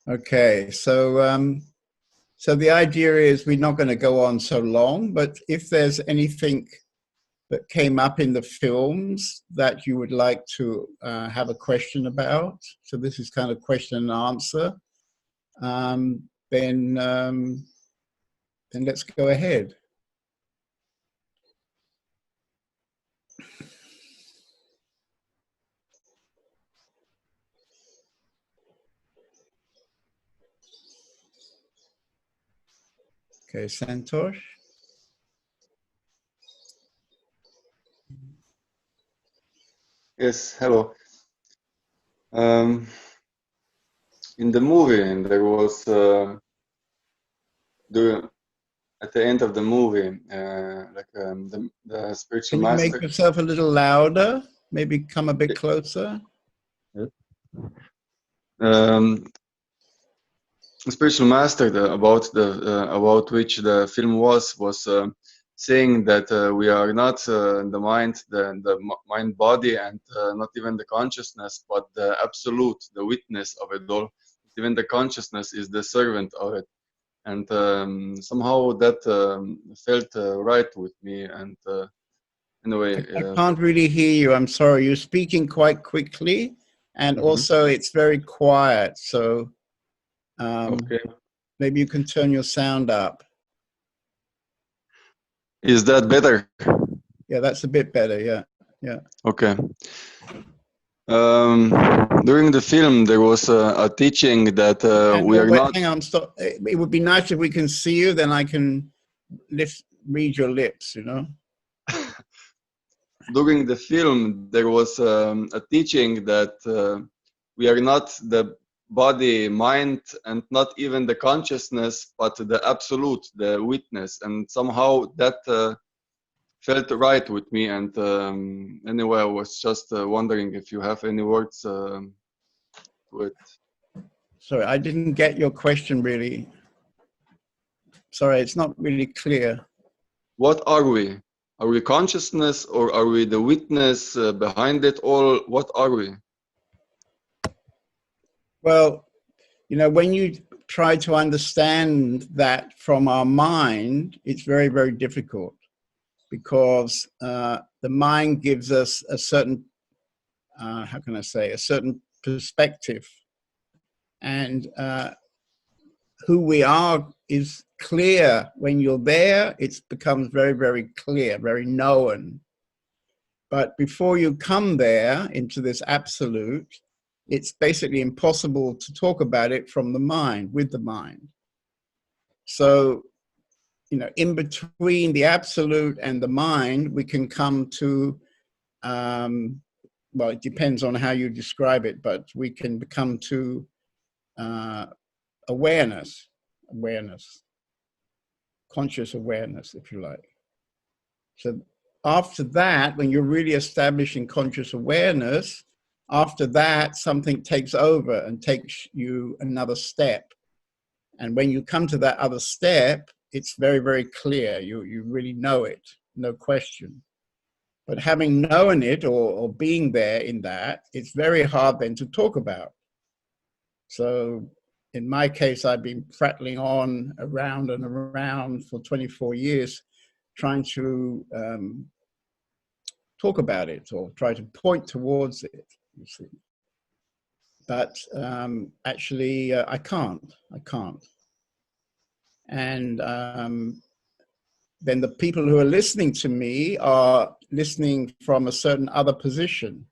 Okay, so the idea is we're not going to go on so long, but if there's anything that came up in the films that you would like to have a question about, so this is kind of question and answer, um, then let's go ahead. Okay, Santosh. Yes, hello. In the movie, there was at the end of the movie, the spiritual Can you make master. yourself a little louder? Maybe come a bit closer. The spiritual master, about which the film was saying that we are not the mind, the mind body, and not even the consciousness, but the absolute, the witness of it all. Even the consciousness is the servant of it, and somehow that felt right with me. And anyway, I can't really hear you. I'm sorry. You're speaking quite quickly, and also it's very quiet. So okay. maybe you can turn your sound up. Is that better? Yeah, that's a bit better. Yeah, yeah. Okay. During the film, there was a teaching that we are not. Hang on, stop. It would be nice if we can see you. Then I can read your lips. You know. During the film, there was a teaching that we are not the body, mind, and not even the consciousness, but the absolute, the witness. And somehow that felt right with me. And anyway, I was just wondering if you have any words to it. Sorry, I didn't get your question really. Sorry, it's not really clear. What are we? Are we consciousness, or are we the witness behind it all? What are we? Well, you know, when you try to understand that from our mind, it's very, very difficult, because the mind gives us a certain, how can I say, a certain perspective. And who we are is clear. When you're there, it becomes very, very clear, very known. But before you come there into this absolute, it's basically impossible to talk about it from the mind, with the mind. So, you know, in between the absolute and the mind, we can come to, well, it depends on how you describe it, but we can come to awareness, conscious awareness, if you like. So after that, when you're really establishing conscious awareness, after that, something takes over and takes you another step. And when you come to that other step, it's very, very clear. You really know it, no question. But having known it, or being there in that, it's very hard then to talk about. So in my case, I've been prattling on around and around for 24 years, trying to talk about it or try to point towards it, you see. But actually, I can't. And then the people who are listening to me are listening from a certain other position.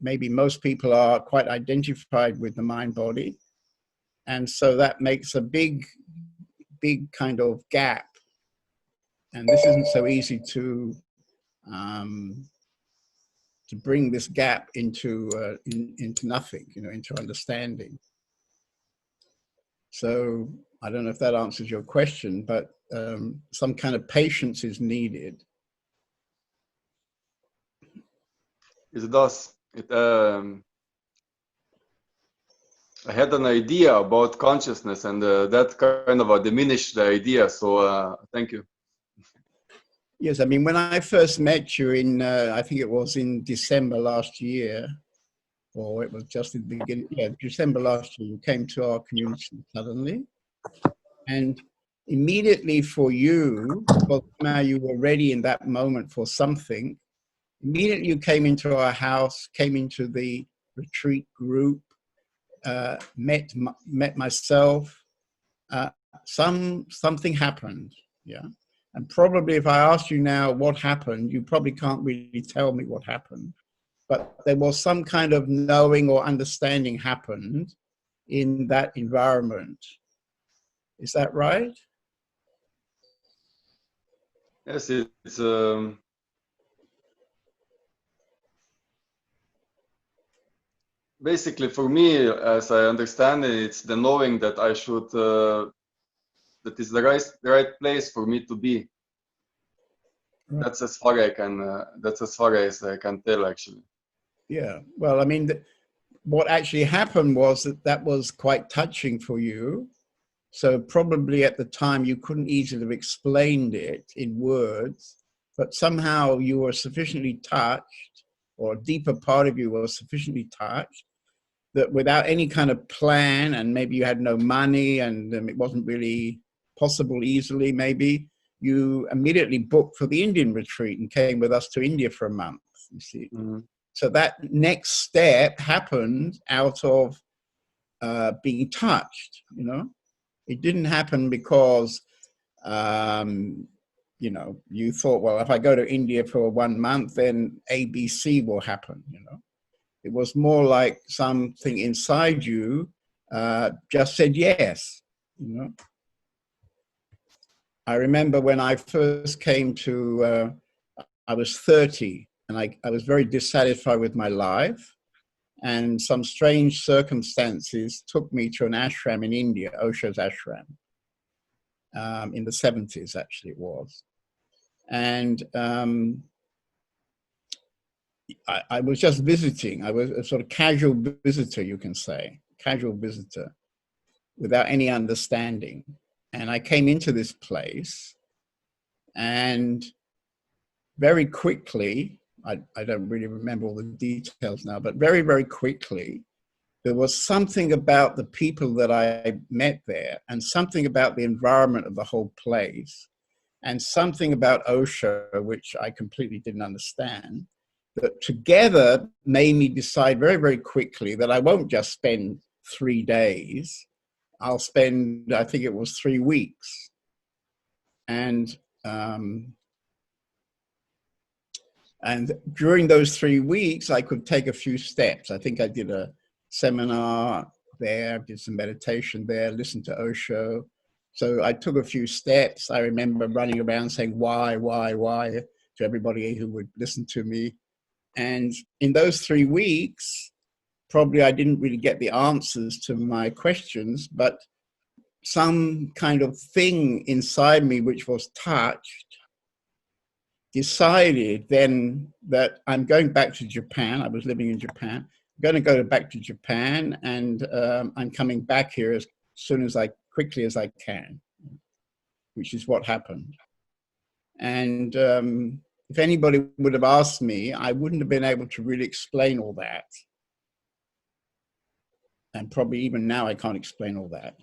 Maybe most people are quite identified with the mind body. And so that makes a big kind of gap. And this isn't so easy to bring this gap into nothing, you know, into understanding. So I don't know if that answers your question, but some kind of patience is needed. It does. I had an idea about consciousness, and that kind of diminished the idea. So thank you. Yes, I mean, when I first met you in, I think it was in December last year, or it was just in the beginning, yeah, December last year, you came to our community suddenly. And immediately for you, because now you were ready in that moment for something, immediately you came into our house, came into the retreat group, met myself. Something happened, yeah. And probably if I asked you now what happened, you probably can't really tell me what happened. But there was some kind of knowing or understanding happened in that environment. Is that right? Yes, it's basically for me, as I understand it, it's the knowing that I should that is the right place for me to be. Right. That's as far I can. That's as far as I can tell, actually. Yeah. Well, I mean, what actually happened was that was quite touching for you. So probably at the time you couldn't easily have explained it in words, but somehow you were sufficiently touched, or a deeper part of you was sufficiently touched, that without any kind of plan, and maybe you had no money and it wasn't really possible easily, maybe you immediately booked for the Indian retreat and came with us to India for a month, you see. Mm-hmm. So that next step happened out of being touched, you know. It didn't happen because, you know, you thought, well, if I go to India for 1 month, then ABC will happen, you know. It was more like something inside you just said yes, you know. I remember when I first came to, I was 30, and I was very dissatisfied with my life. And some strange circumstances took me to an ashram in India, Osho's ashram, in the 70s, actually it was. And I was just visiting. I was a sort of casual visitor, you can say, casual visitor, without any understanding. And I came into this place, and very quickly, I don't really remember all the details now, but very, very quickly, there was something about the people that I met there, and something about the environment of the whole place, and something about Osho, which I completely didn't understand, that together made me decide very, very quickly that I won't just spend 3 days. I'll spend, I think it was 3 weeks. And during those 3 weeks, I could take a few steps. I think I did a seminar there, did some meditation there, listened to Osho. So I took a few steps. I remember running around saying, why, to everybody who would listen to me. And in those 3 weeks, probably I didn't really get the answers to my questions, but some kind of thing inside me which was touched decided then that I'm going back to Japan. I was living in Japan. I'm going to go back to Japan, and I'm coming back here as soon as quickly as I can, which is what happened. And if anybody would have asked me, I wouldn't have been able to really explain all that. And probably even now I can't explain all that.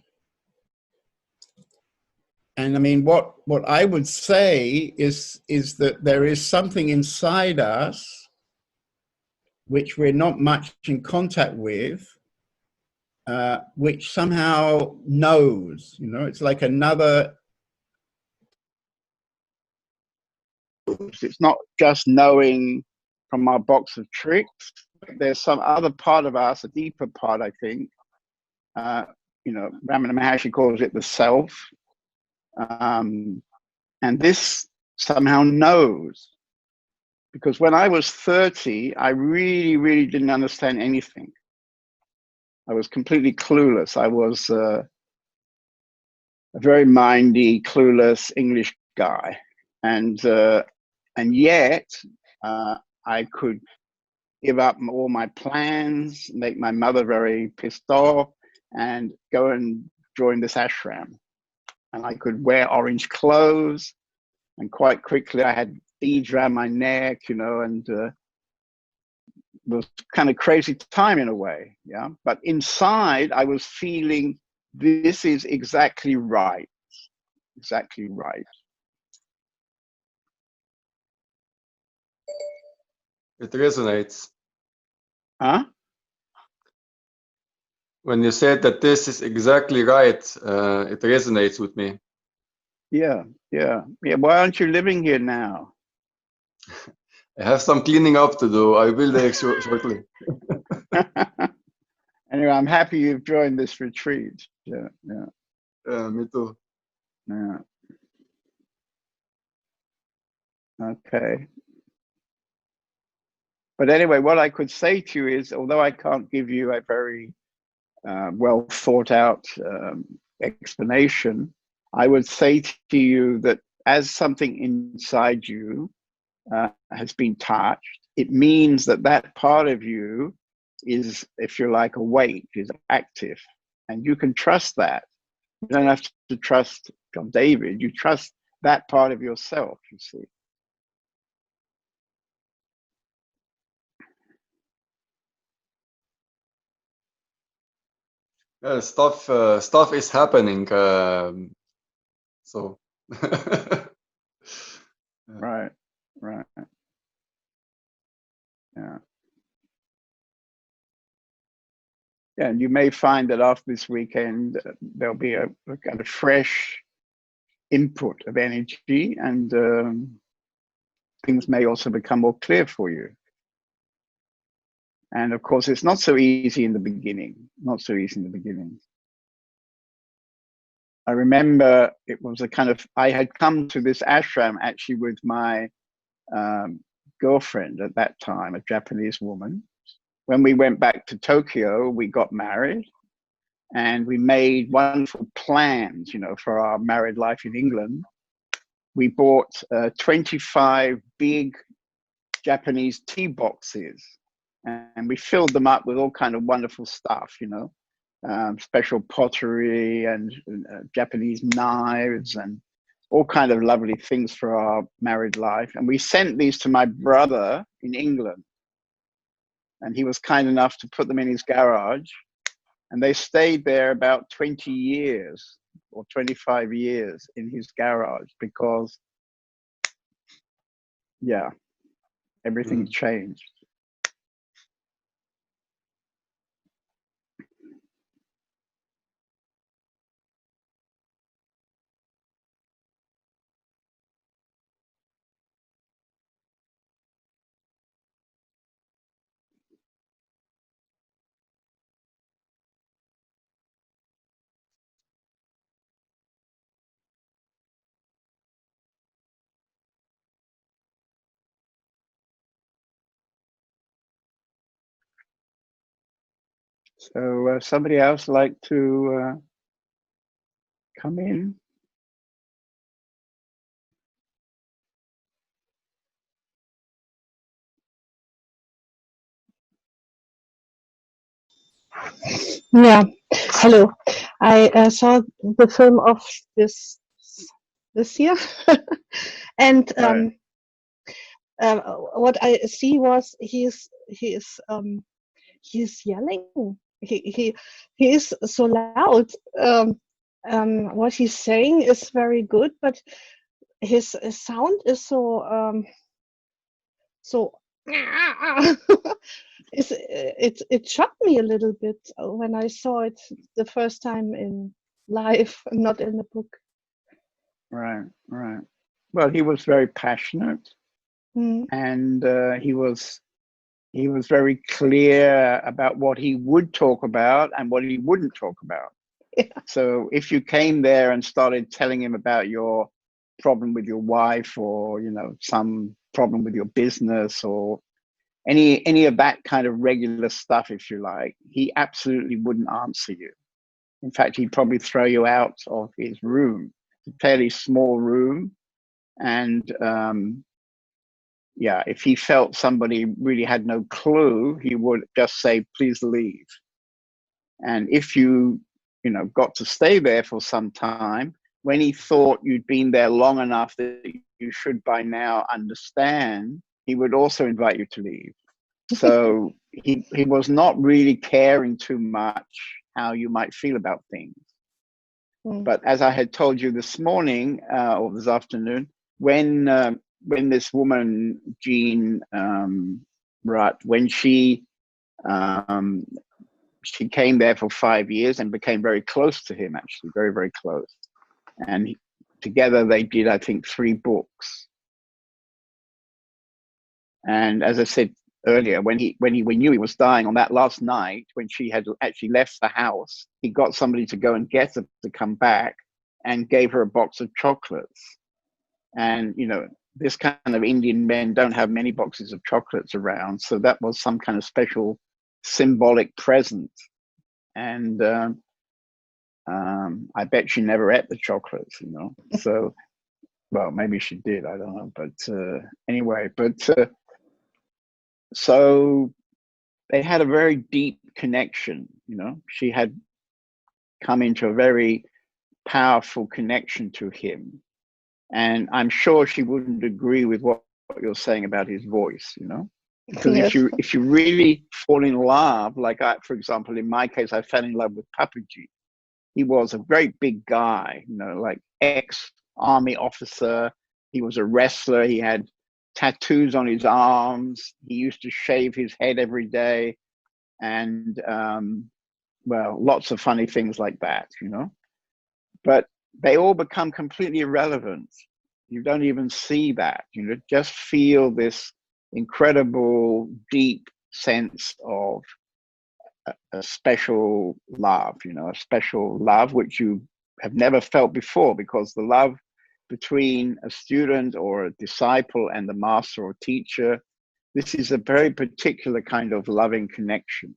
And I mean, what I would say is that there is something inside us which we're not much in contact with, which somehow knows, you know, it's like another. It's not just knowing from our box of tricks. There's some other part of us, a deeper part, I think. You know, Ramana Maharshi calls it the self. And this somehow knows. Because when I was 30, I really, really didn't understand anything. I was completely clueless. I was a very mindy, clueless English guy. And yet I could give up all my plans, make my mother very pissed off, and go and join this ashram. And I could wear orange clothes, and quite quickly I had beads around my neck, you know, and was kind of crazy time in a way, yeah. But inside, I was feeling this is exactly right, exactly right. It resonates. Huh? When you said that this is exactly right, it resonates with me. Yeah, yeah, yeah. Why aren't you living here now? I have some cleaning up to do. I will there shortly. Anyway, I'm happy you've joined this retreat. Yeah, yeah, Me too. yeah. Okay. But anyway, what I could say to you is, although I can't give you a very well thought out explanation, I would say to you that as something inside you has been touched, it means that that part of you is, if you like, awake, is active. And you can trust that. You don't have to trust John David. You trust that part of yourself, you see. Stuff is happening. So. Right, right. Yeah. Yeah, and you may find that after this weekend, there'll be a kind of fresh input of energy, and things may also become more clear for you. And of course, it's not so easy in the beginning, not so easy in the beginning. I remember it was a kind of, I had come to this ashram actually with my girlfriend at that time, a Japanese woman. When we went back to Tokyo, we got married. And we made wonderful plans, you know, for our married life in England. We bought 25 big Japanese tea boxes, and we filled them up with all kind of wonderful stuff, you know, special pottery and Japanese knives and all kind of lovely things for our married life. And we sent these to my brother in England, and he was kind enough to put them in his garage. And they stayed there about 20 years or 25 years in his garage because, yeah, everything changed. So somebody else like to come in? Yeah, hello. I saw the film of this year, and Right. what I see was he's yelling. He is so loud. What he's saying is very good, but his sound is so. It shocked me a little bit when I saw it the first time in live, not in the book. Right, right. Well, he was very passionate, and he was very clear about what he would talk about and what he wouldn't talk about. Yeah. So if you came there and started telling him about your problem with your wife, or you know, some problem with your business, or any of that kind of regular stuff, if you like, he absolutely wouldn't answer you. In fact, he'd probably throw you out of his room. It's a fairly small room, and yeah, if he felt somebody really had no clue, he would just say, "Please leave." And if you know, got to stay there for some time, when he thought you'd been there long enough that you should by now understand, he would also invite you to leave. So he was not really caring too much how you might feel about things. But as I had told you this morning or this afternoon, when this woman Jean Rutt, when she came there for 5 years and became very close to him, actually very, very close, and together they did, I think, 3 books. And as I said earlier, when we knew he was dying on that last night, when she had actually left the house, he got somebody to go and get her to come back and gave her a box of chocolates. And, you know, this kind of Indian men don't have many boxes of chocolates around. So that was some kind of special symbolic present. And I bet she never ate the chocolates, you know. So, well, maybe she did, I don't know. But anyway, so they had a very deep connection, you know. She had come into a very powerful connection to him. And I'm sure she wouldn't agree with what you're saying about his voice, you know. Because Yes. if you really fall in love, like for example, in my case, I fell in love with Papaji. He was a very big guy, you know, like ex-army officer. He was a wrestler. He had tattoos on his arms. He used to shave his head every day. And, well, lots of funny things like that, you know. But they all become completely irrelevant. You don't even see that, you know, just feel this incredible, deep sense of a special love, you know, a special love which you have never felt before, because the love between a student or a disciple and the master or teacher, this is a very particular kind of loving connection.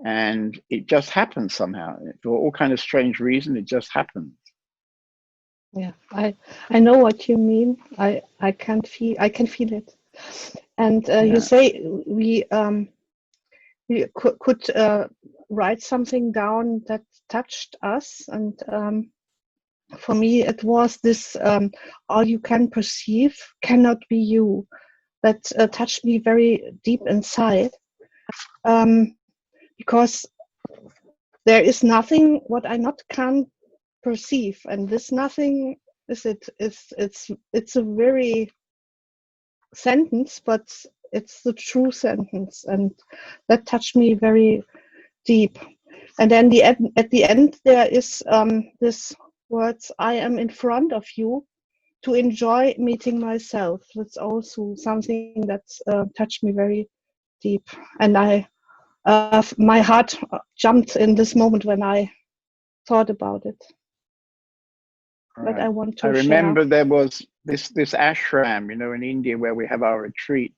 And it just happens somehow. For all kind of strange reason, it just happens. Yeah, I know what you mean. I can feel it. And you say we could write something down that touched us, and for me it was this: all you can perceive cannot be you. That touched me very deep inside, because there is nothing what I not can perceive, and this nothing is it's a very sentence, but it's the true sentence, and that touched me very deep. And then at the end there is this words: I am in front of you to enjoy meeting myself. That's also something that touched me very deep, and my heart jumped in this moment when I thought about it. Right. But I want to remember share. there was this ashram, you know, in India where we have our retreat.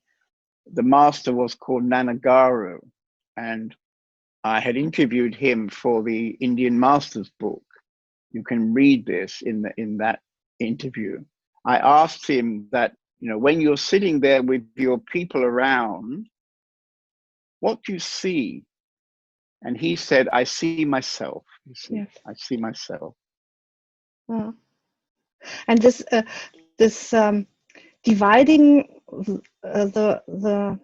The master was called Nanagaru, and I had interviewed him for the Indian Master's book. You can read this in that interview. I asked him that, you know, when you're sitting there with your people around, what do you see? And he said, I see myself. You see, yes. I see myself. And this dividing the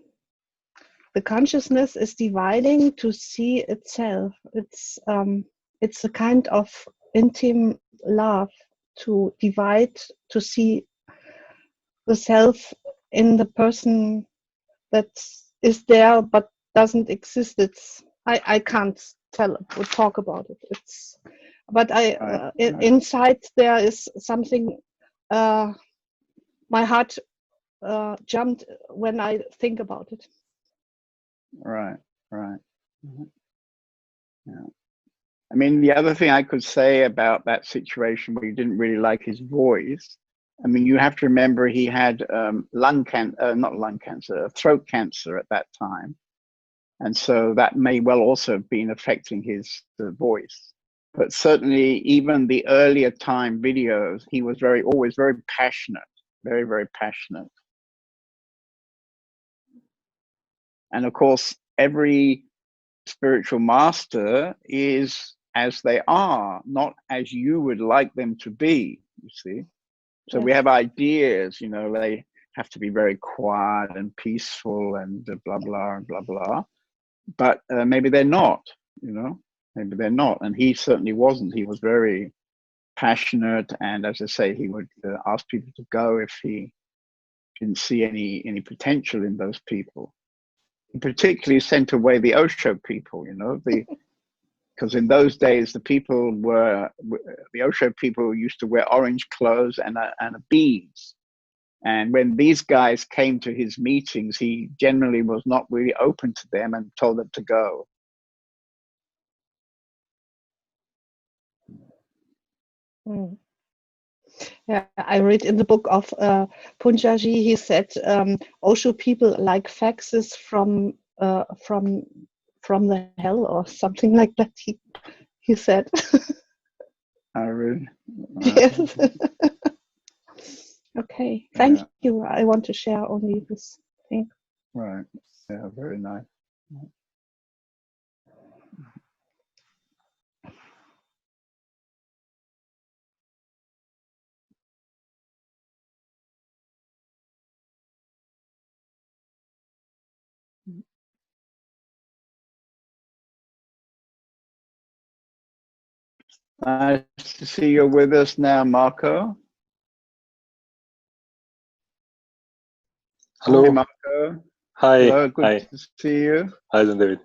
consciousness is dividing to see itself. It's a kind of intimate love to divide, to see the self in the person that is there but doesn't exist. I can't tell or talk about it. But inside there is something. My heart jumped when I think about it. Right. Mm-hmm. Yeah. I mean, the other thing I could say about that situation where you didn't really like his voice, I mean, you have to remember he had throat cancer at that time. And so that may well also have been affecting his voice. But certainly even the earlier time videos, he was always very passionate, very, very passionate. And of course, every spiritual master is as they are, not as you would like them to be, you see. So we have ideas, you know, have to be very quiet and peaceful and blah blah and blah blah. But maybe they're not, you know. Maybe they're not, and he certainly wasn't. He was very passionate, and as I say, he would ask people to go if he didn't see any potential in those people. He particularly sent away the Osho people, you know, because in those days the Osho people used to wear orange clothes and beads. And when these guys came to his meetings, he generally was not really open to them and told them to go. Mm. Yeah, I read in the book of Punjaji, he said Osho people like faxes from the hell or something like that. He said. I really. Yes. Okay, thank you. I want to share only this thing. Right. Yeah, very nice. Nice to see you with us now, Marco. Hello. Hi, Marco. Hi. Hello, good Hi. to see you. Hi, David.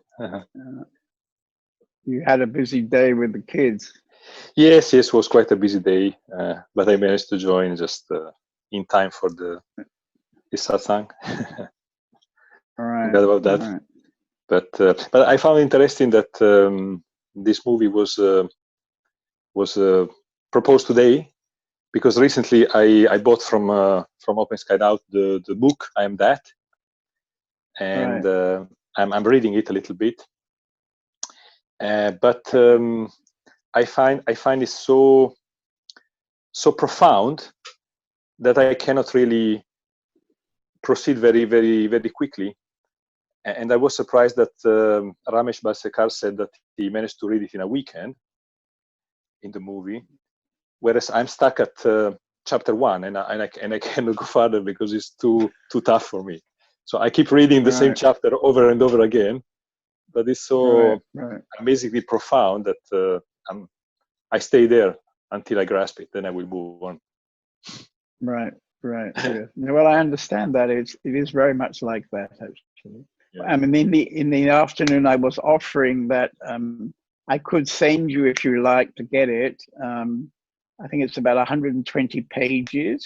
You had a busy day with the kids. Yes, it was quite a busy day, but I managed to join just in time for the Satsang. All right. Forgot about that. Right. But I found interesting that this movie was proposed today, because recently I bought from Open Sky Out the book I Am That, and I'm reading it a little bit, but I find it so profound that I cannot really proceed very quickly. And I was surprised that Ramesh Balsekar said that he managed to read it in a weekend in the movie, whereas I'm stuck at chapter 1, and I cannot go further because it's too tough for me. So I keep reading the same chapter over and over again, but it's so amazingly profound that I stay there until I grasp it. Then I will move on. Right. Yeah. Well, I understand that it is very much like that, actually. Yeah. I mean, in the afternoon, I was offering that I could send you, if you like, to get it. I think it's about 120 pages,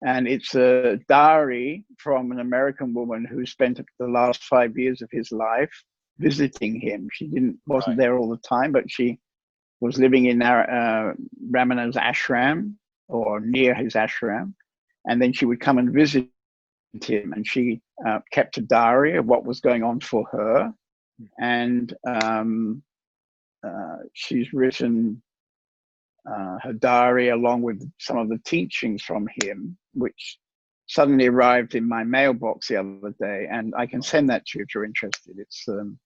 and it's a diary from an American woman who spent the last 5 years of his life visiting him. She wasn't there all the time, but she was living in Ramana's ashram, or near his ashram, and then she would come and visit him, and she kept a diary of what was going on for her, and she's written her diary along with some of the teachings from him, which suddenly arrived in my mailbox the other day, and I can send that to you if you're interested. It's I'm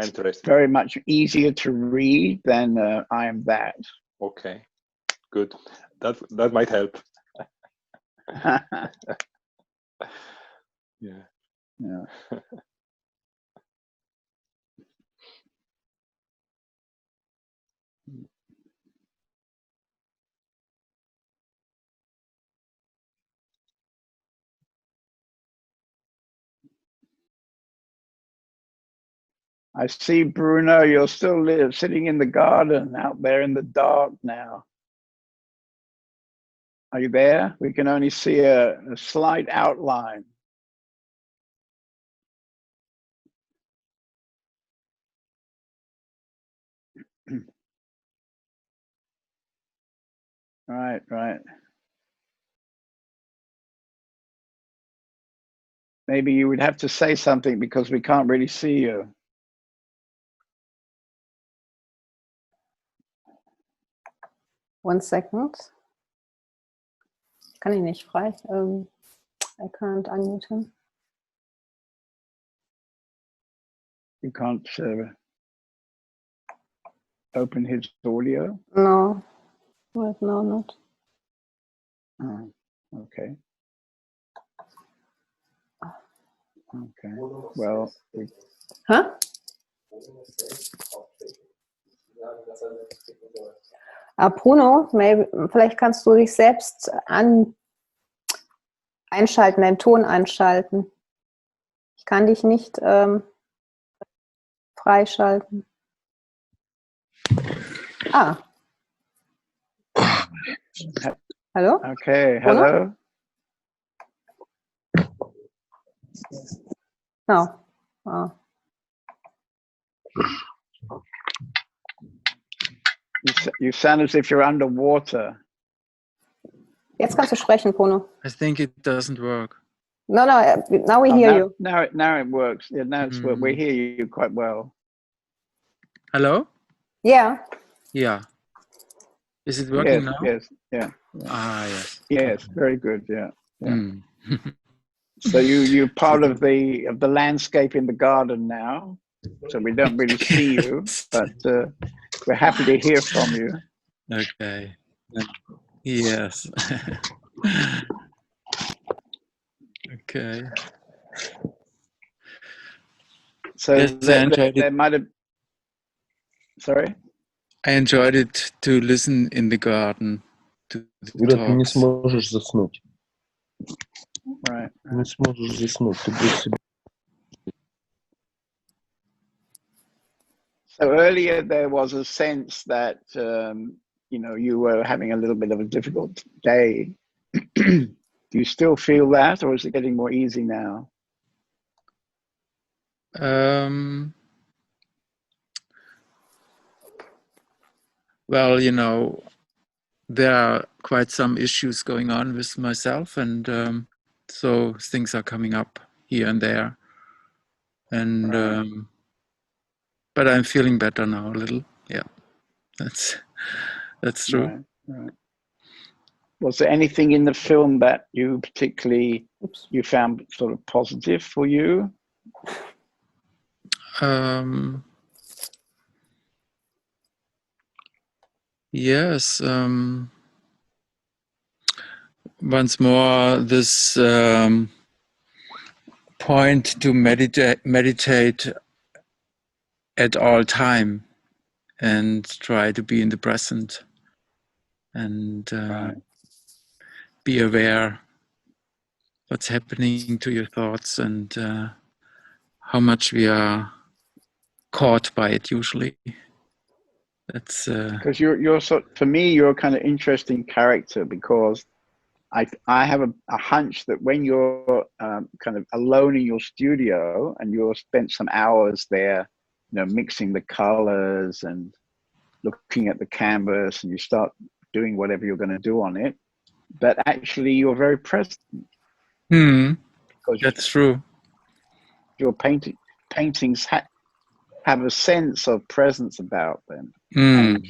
interested. Very much easier to read than I Am That. Okay, good. That might help. Yeah. I see, Bruno, you're still sitting in the garden out there in the dark now. Are you there? We can only see a slight outline. Right. Maybe you would have to say something because we can't really see you. One second. Kann ich nicht frei. I can't unmute him. You can't open his audio? No. Right now, not. Oh, okay. Okay. Well, Hä? Bruno, vielleicht kannst du dich selbst einschalten, deinen Ton einschalten. Ich kann dich nicht freischalten. Ah. Hallo? okay. Bruno? Hello. No. Oh. You sound as if you're underwater. Jetzt kannst du sprechen, Bruno. I think it doesn't work. No, now we hear you. Now it works. Yeah, now it's we hear you quite well. Hello? Yeah. Yeah. Is it working now? Yes. Yeah. Ah, yes. Yes. Very good. Yeah. Mm. So you're part of the landscape in the garden now. So we don't really see you, but we're happy to hear from you. Okay. Yes. Okay. So Yes, I enjoyed there it. might have. Sorry. I enjoyed it to listen in the garden to the Юра, ты не talks. сможешь заснуть. Right. Не сможешь заснуть. Ты будешь себе... So earlier there was a sense that you were having a little bit of a difficult day. Do you still feel that, or is it getting more easy now? Well, there are quite some issues going on with myself, and so things are coming up here and there. And Right. but I'm feeling better now a little. Yeah, that's true. Right. Was there anything in the film that you particularly you found sort of positive for you? Yes. Once more, this point to meditate at all time and try to be in the present and be aware what's happening to your thoughts and how much we are caught by it usually. That's because you're for me you're a kind of interesting character, because I have a hunch that when you're kind of alone in your studio and you're spent some hours there, mixing the colors and looking at the canvas, and you start doing whatever you're going to do on it, but actually you're very present. Because that's true. Your paintings have a sense of presence about them. And,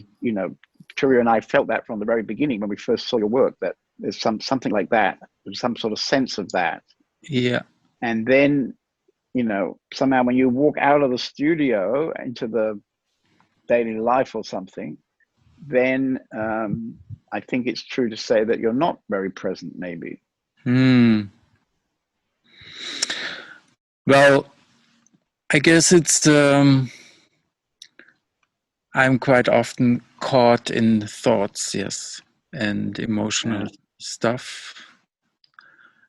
Victoria and I felt that from the very beginning when we first saw your work, that there's something like that. There's some sort of sense of that. Yeah. And then, somehow when you walk out of the studio into the daily life or something, then I think it's true to say that you're not very present, maybe. Well, I guess it's I'm quite often caught in thoughts, yes, and emotional stuff.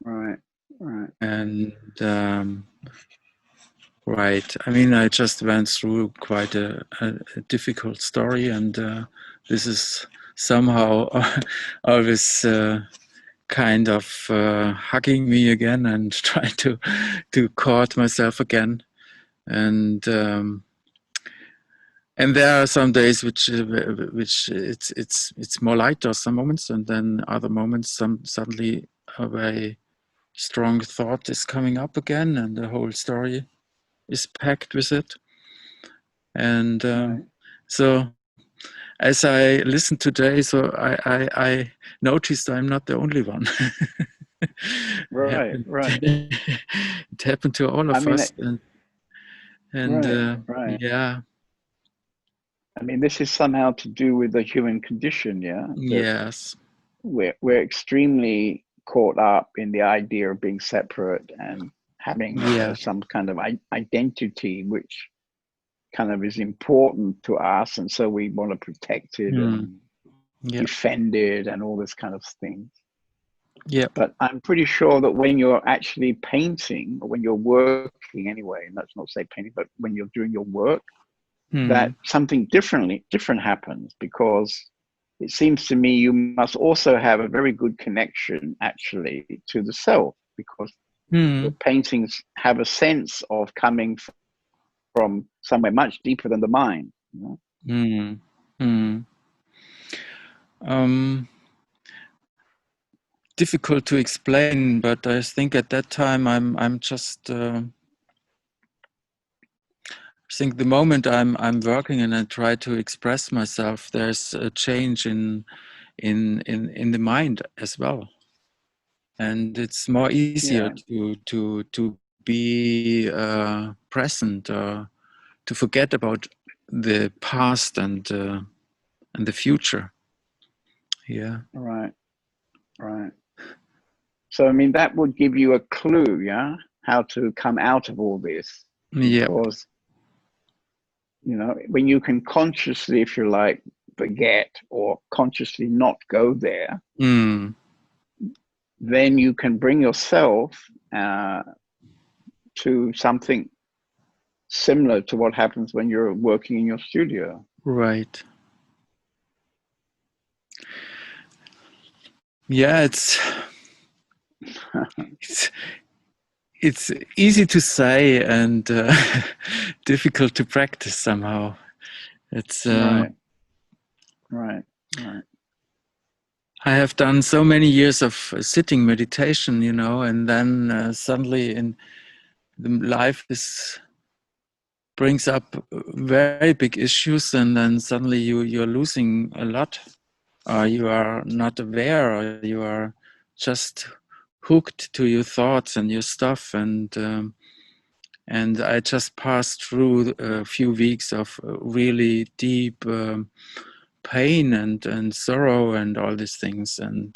Right. And right. I mean, I just went through quite a difficult story, and this is somehow always kind of hugging me again and trying to caught myself again. And there are some days which it's more lighter, some moments, and then other moments suddenly a very strong thought is coming up again, and the whole story is packed with it. And so as I listened today, so I noticed I'm not the only one. Right. It happened to all of us, and yeah. I mean, this is somehow to do with the human condition, yeah? Yes. We're extremely caught up in the idea of being separate and having Yeah. some kind of identity which kind of is important to us, and so we want to protect it and defend it and all this kind of thing. Yeah. But I'm pretty sure that when you're actually painting, or when you're working anyway, and that's not say painting, but when you're doing your work, that something different happens, because it seems to me you must also have a very good connection actually to the self, because your paintings have a sense of coming from somewhere much deeper than the mind. You know? Difficult to explain, but I think at that time I'm just I think the moment I'm working and I try to express myself, there's a change in the mind as well, and it's more easier to be present, to forget about the past and the future. Yeah. Right. So I mean, that would give you a clue, yeah, how to come out of all this, because you know, when you can consciously, if you like, forget or consciously not go there, then you can bring yourself to something similar to what happens when you're working in your studio. Right. Yeah, it's easy to say and difficult to practice somehow. It's right. I have done so many years of sitting meditation, you know, and then suddenly in the life brings up very big issues, and then suddenly you're losing a lot, or you are not aware, or you are just hooked to your thoughts and your stuff, and I just passed through a few weeks of really deep pain and sorrow and all these things, and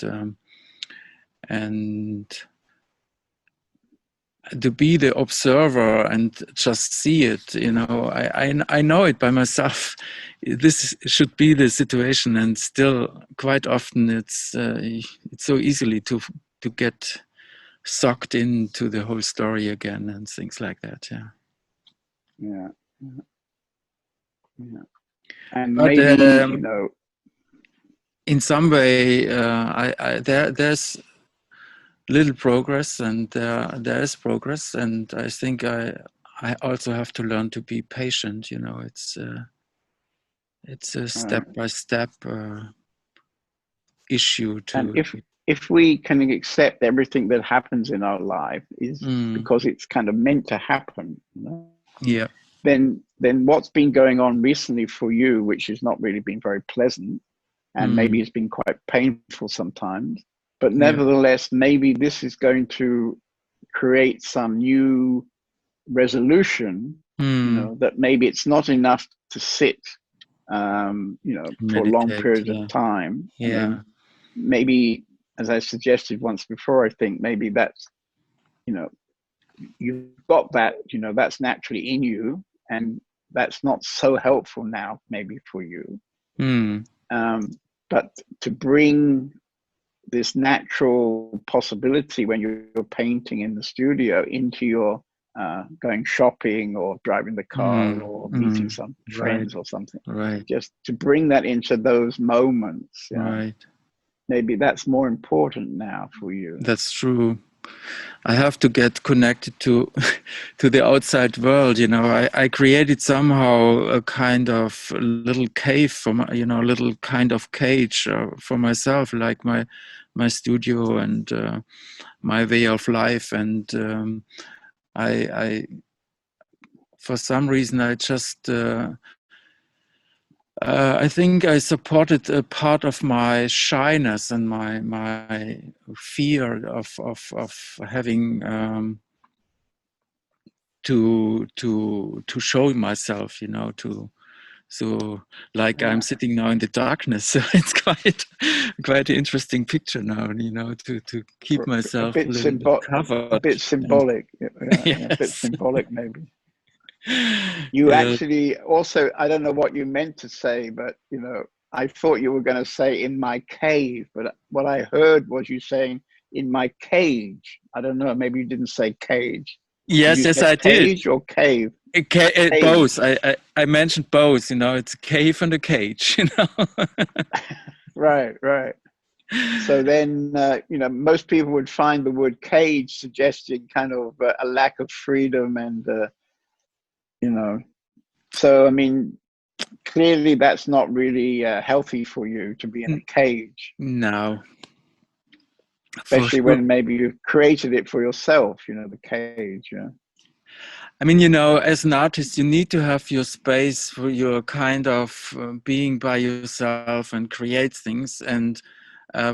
to be the observer and just see it, you know, I know it by myself. This should be the situation, and still quite often it's so easily to get sucked into the whole story again and things like that. Yeah. And but maybe you know, in some way there's little progress, and there is progress, and I think I also have to learn to be patient, you know. It's a step by step issue to. And if we can accept everything that happens in our life is because it's kind of meant to happen, you know? Yeah. Then what's been going on recently for you, which has not really been very pleasant, and maybe it's been quite painful sometimes, but nevertheless, maybe this is going to create some new resolution, you know, that maybe it's not enough to sit, you know, for long periods of time. I mean, maybe, as I suggested once before, I think maybe that's, you know, you've got that, you know, that's naturally in you, and that's not so helpful now, maybe for you. But to bring this natural possibility when you're painting in the studio into your going shopping or driving the car or meeting some friends or something, just to bring that into those moments, maybe that's more important now for you. That's true. I have to get connected to the outside world, you know. I created somehow a kind of little cave for my, you know, little kind of cage for myself, like my studio and my way of life. And I for some reason I just I think I supported a part of my shyness and my fear of having to show myself, you know, to So like I'm sitting now in the darkness, so it's quite an interesting picture now, you know, to keep myself a little bit covered. A bit symbolic. Yes. A bit symbolic maybe. You actually also, I don't know what you meant to say, but you know, I thought you were going to say in my cave, but what I heard was you saying in my cage. I don't know, maybe you didn't say cage. Yes, yes, I did. Cage or cave? Both. I mentioned both, you know, it's a cave and a cage, you know. Right. So then, you know, most people would find the word cage suggesting kind of a lack of freedom and, you know, so, I mean, clearly that's not really healthy for you to be in a cage. No. Especially when maybe you've created it for yourself, you know, the cage, yeah. I mean, you know, as an artist, you need to have your space for your kind of being by yourself and create things. And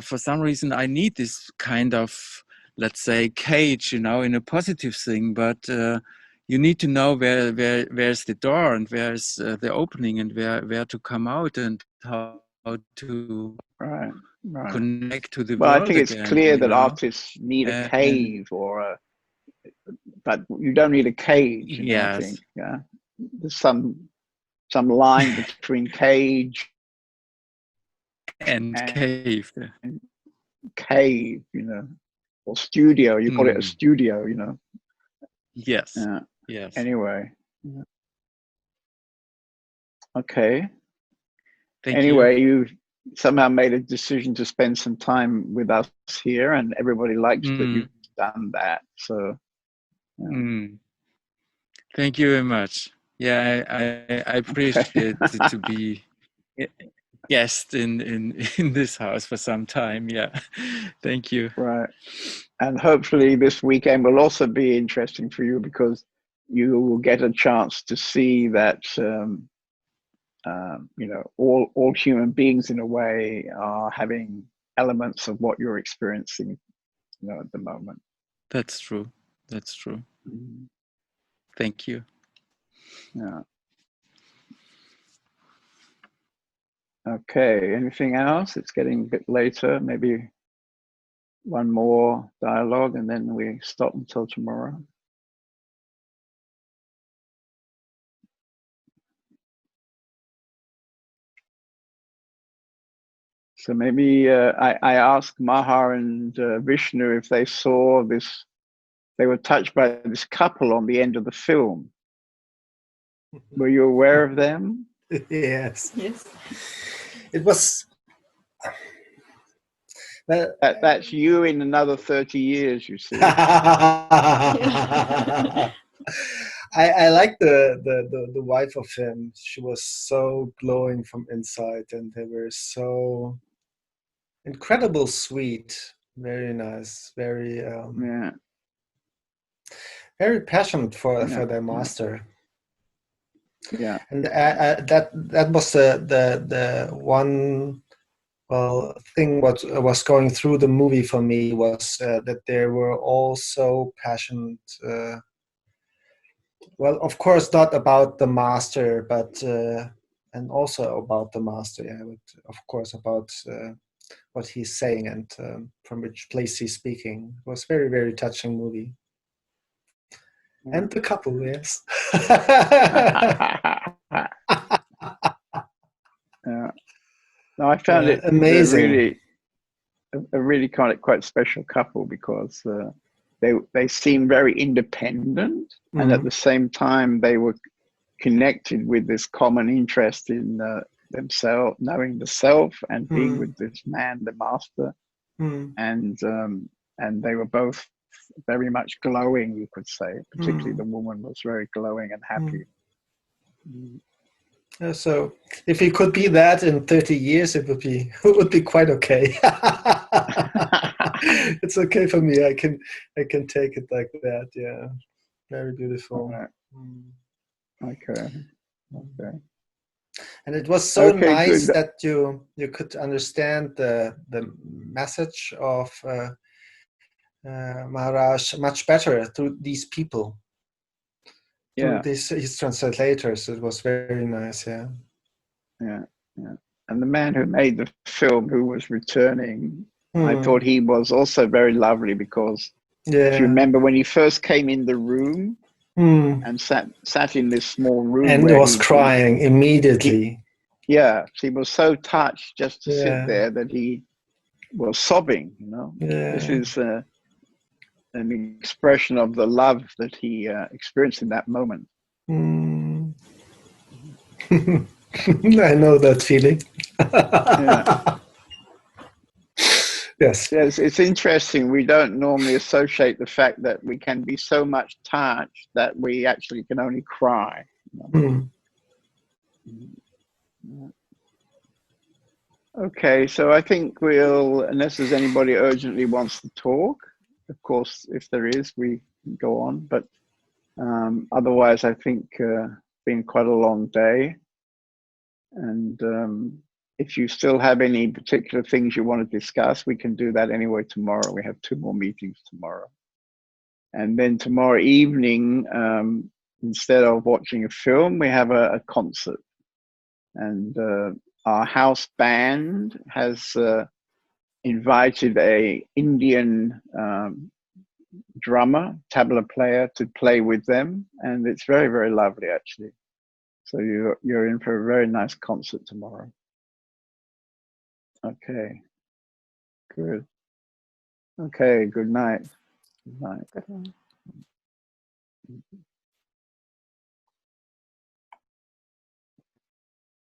for some reason, I need this kind of, let's say, cage, you know, in a positive thing. But you need to know where's the door and where's the opening and where to come out and how to connect to the world. Well, I think it's clear that know? Artists need a cave or a. But you don't need a cage, you know, I think. Yeah, there's some line between cage and cave. And cave, you know, or studio. You call it a studio, you know. Yes. Yes. Anyway. Okay. Thank you. You somehow made a decision to spend some time with us here, and everybody likes that you've done that. So. Yeah. Thank you very much. Yeah, I appreciate it to be a guest in this house for some time. Yeah, thank you. Right, and hopefully this weekend will also be interesting for you because you will get a chance to see that you know, all human beings in a way are having elements of what you're experiencing, you know, at the moment. That's true. That's true. Thank you. Yeah. Okay. Anything else? It's getting a bit later. Maybe one more dialogue and then we stop until tomorrow. So maybe I asked Maha and Vishnu if they saw this, they were touched by this couple on the end of the film. Were you aware of them? Yes. Yes. It was. That's you in another 30 years, you see. I like the wife of him. She was so glowing from inside, and they were so incredible sweet. Very nice. Very very passionate for their master. Yeah. And that was the one thing what was going through the movie for me was that they were all so passionate. Well, of course, not about the master, but and also about the master. Yeah, but of course about what he's saying and from which place he's speaking. It was very, very touching movie. And the couple, yes. Yeah. No, I found it amazing. a really kind of quite special couple because they seem very independent, and at the same time they were connected with this common interest in themselves, knowing the self, and being with this man, the master, and they were both very much glowing, you could say. Particularly the woman was very glowing and happy. So if it could be that in 30 years, it would be quite okay. It's okay for me. I can take it like that. Yeah, very beautiful. Right. Okay. And it was so nice that you could understand the message of Maharaj much better through these people. Through his translators. It was very nice. Yeah. yeah, yeah. And the man who made the film, who was returning, I Hmm. thought he was also very lovely, because if you Yeah. remember when he first came in the room Hmm. and sat in this small room And where was crying immediately. yeah, he was so touched just to sit Yeah. there that he was sobbing. You know, this Yeah. is an expression of the love that he experienced in that moment. Hmm. I know that feeling. Yeah. Yes. Yes, it's interesting. We don't normally associate the fact that we can be so much touched that we actually can only cry. Hmm. Okay, so I think we'll, unless there's anybody urgently wants to talk, of course, if there is, we can go on. But otherwise, I think it's been quite a long day. And if you still have any particular things you want to discuss, we can do that anyway tomorrow. We have 2 more meetings tomorrow. And then tomorrow evening, instead of watching a film, we have a concert. And our house band has invited a Indian drummer, tabla player, to play with them. And it's very, very lovely, actually. So you're in for a very nice concert tomorrow. Okay, good. Okay, good night. Good night. Good one.